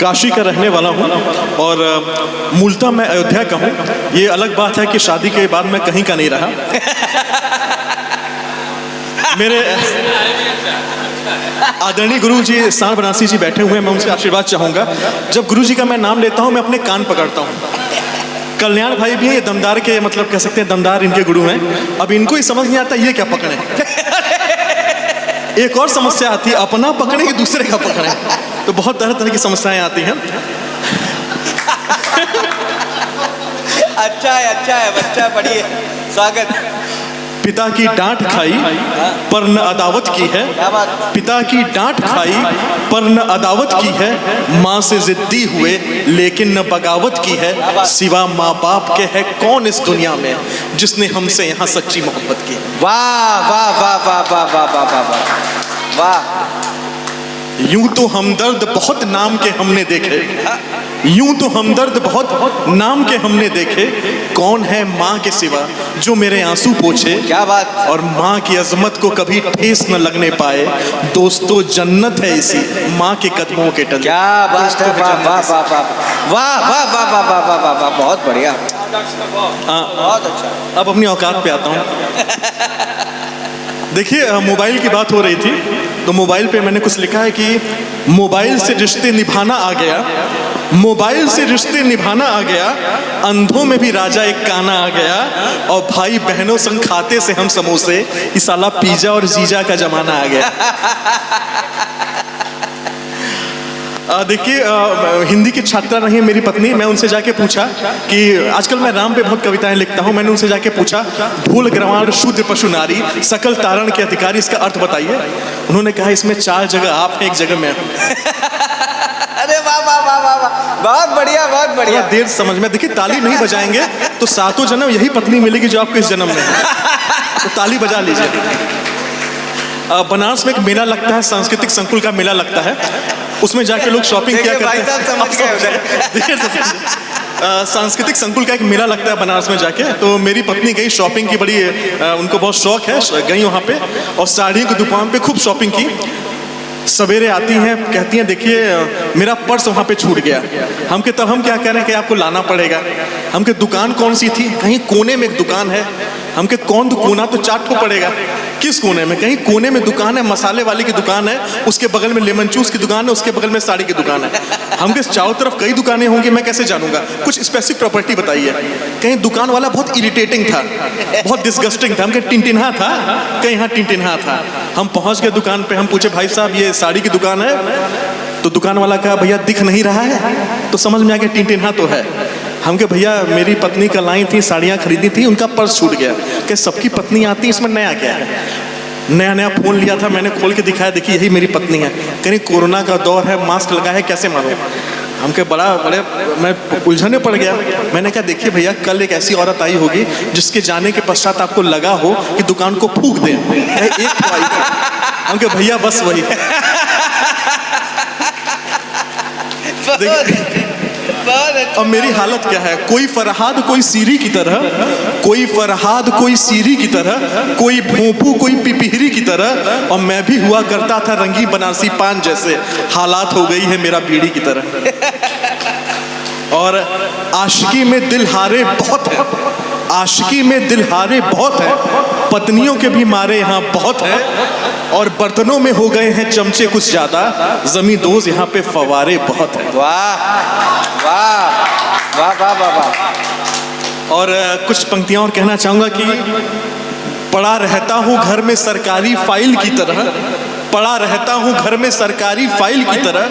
काशी का रहने वाला हूँ और मूलतः मैं अयोध्या का हूँ। ये अलग बात है कि शादी के बाद मैं कहीं का नहीं रहा। मेरे आदरणीय गुरु जी सांड बनारसी जी बैठे हुए हैं, मैं उनसे आशीर्वाद चाहूँगा। जब गुरु जी का मैं नाम लेता हूँ मैं अपने कान पकड़ता हूँ। कल्याण भाई भी हैं, ये दमदार के मतलब कह सकते हैं दमदार इनके गुरु हैं। अब इनको ही समझ नहीं आता ये क्या पकड़े। एक और समस्या आती है, अपना पकड़े कि दूसरे का पकड़े, तो बहुत तरह तरह की समस्याएं आती हैं। अच्छा है बच्चा, बढ़िया, स्वागत। पिता की डांट खाई पर न अदावत की है, पिता की डांट खाई पर न अदावत की है, माँ से जिद्दी हुए लेकिन न बगावत की है, सिवा माँ बाप के है कौन इस दुनिया में जिसने हमसे यहाँ सच्ची मोहब्बत की। वाह वाह वाह वाह वाह वाह वाह वाह वाह वाह। यूं तो हमदर्द बहुत नाम के हमने देखे, यूं तो हमदर्द बहुत नाम के हमने देखे, कौन है माँ के सिवा जो मेरे आंसू पोंछे। क्या बात। और माँ की अजमत को कभी ठेस न लगने पाए, दोस्तों जन्नत है इसी माँ के कदमों के तले। क्या बात है, वाह वाह वाह वाह वाह वाह वाह वाह वाह वाह वाह, बहुत बढ़िया, बहुत अच्छा। अब अपनी औकात पे आता हूँ। देखिए मोबाइल की बात हो रही थी, तो मोबाइल पे मैंने कुछ लिखा है कि मोबाइल से रिश्ते निभाना आ गया, मोबाइल से रिश्ते निभाना आ गया, अंधों में भी राजा एक काना आ गया, और भाई बहनों संग खाते से हम समोसे, इस साला पिज्जा और जीजा का जमाना आ गया। देखिए हिंदी की छात्रा रही है मेरी पत्नी। मैं उनसे जाके पूछा कि आजकल मैं राम पे बहुत कविताएं लिखता हूं, मैंने उनसे जाके पूछा धूल ग्रवाण शुद्ध पशु नारी सकल तारण के अधिकारी, इसका अर्थ बताइए। उन्होंने कहा इसमें 4 जगह आप हैं, 1 जगह मैं हूं। अरे वाह वाह वाह वाह वाह, बहुत बढ़िया बहुत बढ़िया। देर समझ में, देखिए ताली नहीं बजाएंगे तो 7 जन्म यही पत्नी मिलेगी जो आपको इस जन्म में है, तो ताली बजा लीजिए। बनारस में एक मेला लगता है, सांस्कृतिक संकुल का मेला लगता है, उसमें जाके लोग शॉपिंग क्या करते हैं। सांस्कृतिक संकुल का एक मेला लगता है बनारस में जाके, तो मेरी पत्नी गई शॉपिंग की, बड़ी उनको बहुत शौक है, गई वहाँ पे और साड़ियों की दुकान पे खूब शॉपिंग की। सवेरे आती हैं, कहती हैं देखिए मेरा पर्स वहाँ पे छूट गया। हम क्या कह रहे हैं कि आपको लाना पड़ेगा। हम के दुकान कौन सी थी, कहीं कोने में एक दुकान है। हम के कौन कोना, तो 4 ठो पड़ेगा। किस कोने में, कहीं कोने में दुकान है, मसाले वाली की दुकान है, उसके बगल में लेमन जूस की दुकान है, उसके बगल में साड़ी की दुकान है। हम के चारों तरफ कई दुकानें होंगी, मैं कैसे जानूंगा, कुछ स्पेसिफिक प्रॉपर्टी बताइए। कहीं दुकान वाला बहुत इरिटेटिंग था, बहुत डिस्गस्टिंग था, हम के टिनटिन्हा था, कहीं यहाँ टिनटिन्हा था। हम पहुंच गए दुकान पे, हम पूछे भाई साहब ये साड़ी की दुकान है, तो दुकान वाला कहा भैया दिख नहीं रहा है, तो समझ में आ गया टिनटिन्हा तो है। हम के भैया मेरी पत्नी कल आई थी, साड़ियाँ खरीदी थी, उनका पर्स छूट गया। क्या सबकी पत्नी आती है, इसमें नया क्या है। नया फोन लिया था, मैंने खोल के दिखाया, देखिए यही मेरी पत्नी है। कहीं कोरोना का दौर है, मास्क लगा है, कैसे मालूम। हमके बड़े मैं उलझने पड़ गया। मैंने कहा देखिए भैया कल एक ऐसी औरत आई होगी जिसके जाने के पश्चात आपको लगा हो कि दुकान को फूंक दें, एक तो आई थी। हमके भैया बस वही। अब मेरी हालत क्या है, कोई फरहाद कोई सीरी की तरह, कोई फरहाद कोई सीरी की तरह, कोई भोंपू कोई पिपहिरी की तरह, और मैं भी हुआ करता था रंगी बनारसी पान जैसे, हालात हो गई है मेरा बीड़ी की तरह। और आशिकी में दिल हारे बहुत है, आशिकी में दिल हारे बहुत है, पत्नियों के भी मारे यहाँ बहुत है, और बर्तनों में हो गए हैं चमचे कुछ ज्यादा, जमी दोज यहाँ पे फवारे बहुत है। वाह वाह वाह वाह वाह वाह। और कुछ पंक्तियां और कहना चाहूंगा कि पड़ा रहता हूँ घर में सरकारी फाइल की तरह, पड़ा रहता हूँ घर में सरकारी फाइल की तरह,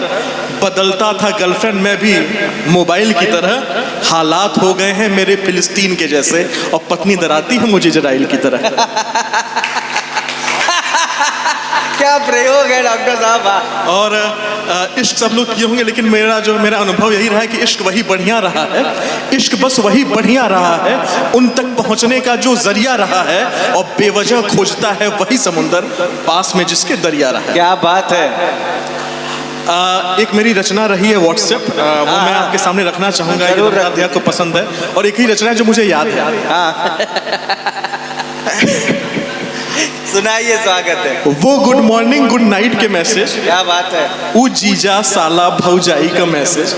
बदलता था गर्लफ्रेंड में भी मोबाइल की तरह, हालात हो गए हैं मेरे फिलिस्तीन के जैसे, और पत्नी डराती है मुझे इजराइल की तरह। क्या प्रयोग है डॉक्टर साहब। और इश्क सब लोग किए होंगे, लेकिन मेरा अनुभव यही रहा है कि इश्क वही बढ़िया रहा है, इश्क बस वही बढ़िया रहा है, उन तक पहुंचने का जो जरिया रहा है, और बेवजह खोजता है वही समुंदर पास में जिसके दरिया रहा है। क्या बात है। एक मेरी रचना रही है व्हाट्सएप, वो मैं आपके सामने रखना चाहूंगा, ये को पसंद है, और एक ही रचना है जो मुझे याद है। सुनाइए, स्वागत है। वो गुड मॉर्निंग गुड नाइट के मैसेज, क्या बात है। वो जीजा साला भौजाई का मैसेज,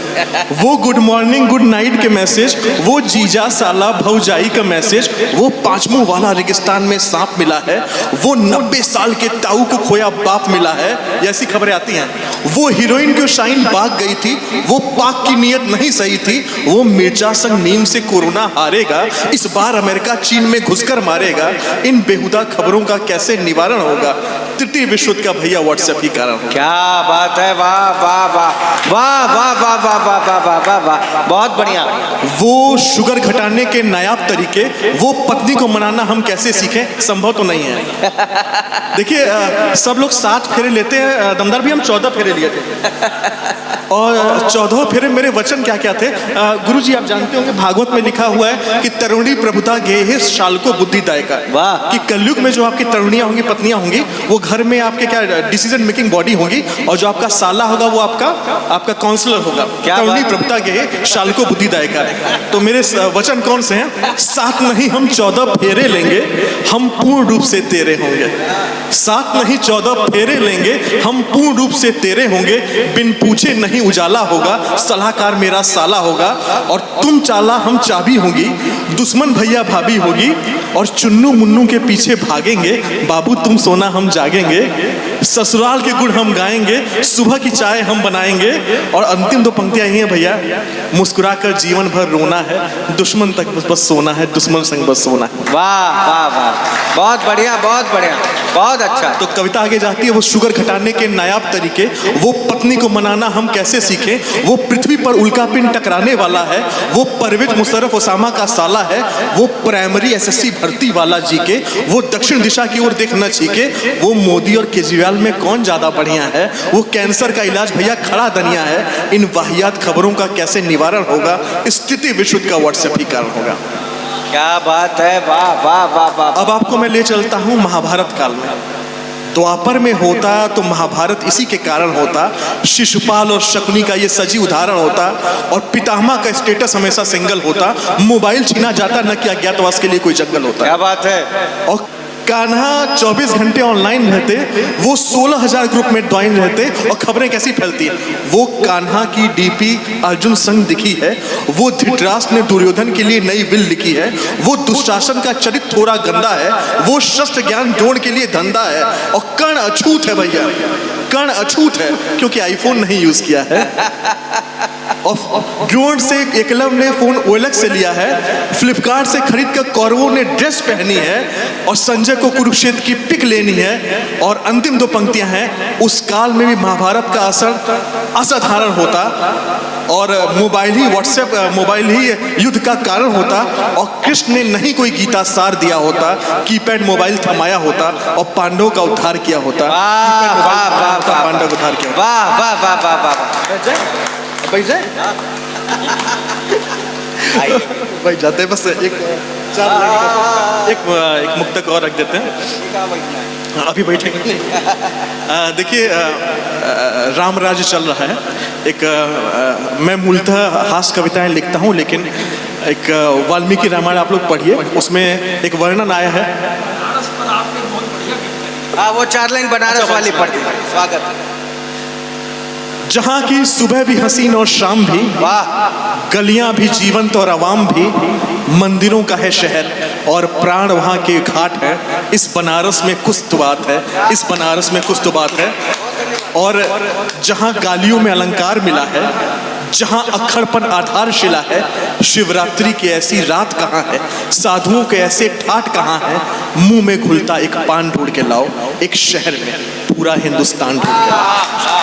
वो गुड मॉर्निंग गुड नाइट के मैसेज, वो जीजा साला भौजाई का मैसेज, वो पांचमों वाला रेगिस्तान में सांप मिला है, वो 90 साल के ताऊ को खोया बाप मिला है, ऐसी खबरें आती हैं। वो हीरोइन की शाइन भाग गई थी, वो पाक की नीयत नहीं सही थी, वो मिर्जा संग नीम से कोरोना हारेगा, इस बार अमेरिका चीन में घुसकर मारेगा, इन बेहुदा खबरों का कैसे निवारण होगा, तृतीय विश्व युद्ध का भैया व्हाट्सएप ही कारण है। क्या बात है, वाह वाह वाह वाह वाह वाह वाह वाह वाह वाह वाह वाह, बहुत बढ़िया। वो शुगर घटाने के नायाब तरीके, वो पत्नी को मनाना हम कैसे सीखें, संभव तो नहीं है। देखिए सब लोग 7 फेरे लेते हैं, दमदार भी हम 14 फेरे लिए थे और 14 फेरे मेरे वचन क्या क्या थे गुरुजी आप जानते होंगे, भागवत में लिखा हुआ है कि तरुणी प्रभुता गेहे शाल को बुद्धिदायका, वाह। कि कलयुग में जो आपकी तरुणियां होंगी, पत्नियां होंगी, वो घर में आपके क्या डिसीजन मेकिंग बॉडी होगी, और जो आपका साला होगा वो आपका काउंसलर होगा। तरुणी प्रभुता गेहे शाल को बुद्धिदायका। तो मेरे वचन कौन से हैं? 7 नहीं हम 14 फेरे लेंगे, हम पूर्ण रूप से तेरे होंगे। 7 नहीं 14 फेरे लेंगे, हम पूर्ण रूप से तेरे होंगे, बिन पूछे नहीं उजाला होगा, सलाहकार मेरा साला होगा, और तुम चाला हम चाबी होंगी, दुश्मन भैया भाभी होगी, और चुन्नू मुन्नू के पीछे भागेंगे, बाबू तुम सोना हम जागेंगे, ससुराल के गुण हम गाएंगे, सुबह की चाय हम बनाएंगे, और अंतिम 2 पंक्तियां ही हैं भैया, मुस्कुरा कर जीवन भर रोना है, दुश्मन तक बस सोना है, दुश्मन संग बस सोना है। वाह वाह वाह, बहुत बढ़िया बहुत बढ़िया, बहुत अच्छा। तो कविता आगे जाती है, वो शुगर घटाने के नायाब तरीके, वो पत्नी को मनाना हम कैसे सीखें, वो पृथ्वी पर उल्का पिंड टकराने वाला है, वो परवेज मुशर्रफ ओसामा का साला है, वो प्राइमरी एसएससी भर्ती वाला जी के, वो दक्षिण दिशा की ओर देख न छीके, वो मोदी और केजरीवाल में कौन ज्यादा बढ़िया है, वो कैंसर का इलाज भैया खड़ा दनिया है, इन वाहियात खबरों का कैसे निवारण होगा, स्थिति विश्व का व्हाट्सएप ही कारण होगा। क्या बात है, वाह वाह वाह वाह। अब आपको मैं ले चलता हूं महाभारत काल में। द्वापर में होता तो महाभारत इसी के कारण होता, शिशुपाल और शकुनी का ये सजी उदाहरण होता, और पितामह का स्टेटस हमेशा सिंगल होता, मोबाइल छीना जाता न कि अज्ञातवास के लिए कोई जंगल होता। क्या बात है। और कान्हा 24 घंटे ऑनलाइन रहते, वो 16,000 ग्रुप में ज्वाइन रहते, और खबरें कैसी फैलती है। वो कान्हा की डीपी अर्जुन संग दिखी है, वो धृतराष्ट्र ने दुर्योधन के लिए नई विल लिखी है, वो दुशासन का चरित्र थोड़ा गंदा है, वो शस्त्र ज्ञान द्रोण के लिए धंधा है, और कर्ण अछूत है भैया, कर्ण अछूत है क्योंकि आईफोन नहीं यूज किया है, और द्रोण से एकलव्य ने फोन ओएलएक्स से लिया है, फ्लिपकार्ट से खरीद कर कौरवों ने ड्रेस पहनी है, और संजय को कुरुक्षेत्र की पिक लेनी है। और अंतिम 2 पंक्तियां हैं, उस काल में भी महाभारत का असर असाधारण होता, और मोबाइल ही व्हाट्सएप मोबाइल ही युद्ध का कारण होता, और कृष्ण ने नहीं कोई गीता सार दिया होता, कीपैड मोबाइल थमाया होता, और पांडवों का उद्धार किया होता। पांडव का उद्धार किया। वाह वाह वाह वाह वाह। भाई जाते बस एक मुक्तक और रख देते हैं, अभी बैठेंगे। देखिए राम राज्य चल रहा है, मैं मूलतः हास्य कविताएं लिखता हूं, लेकिन एक वाल्मीकि रामायण आप लोग पढ़िए, उसमें एक वर्णन आया है। हाँ, वो 4 लाइन बनारस वाली पढ़ दी। स्वागत। जहाँ की सुबह भी हसीन और शाम भी, वाह। गलियां भी जीवंत और आवाम भी, मंदिरों का है शहर और प्राण वहाँ के घाट है, इस बनारस में कुछ तो बात है, इस बनारस में कुछ तो बात है। और जहाँ गालियों में अलंकार मिला है, जहाँ अक्खड़पन आधारशिला है, शिवरात्रि की ऐसी रात कहाँ है, साधुओं के ऐसे ठाट कहाँ है, मुंह में घुलता एक पान ढूंढ के लाओ, एक शहर में पूरा हिंदुस्तान ढूंढ के लाओ।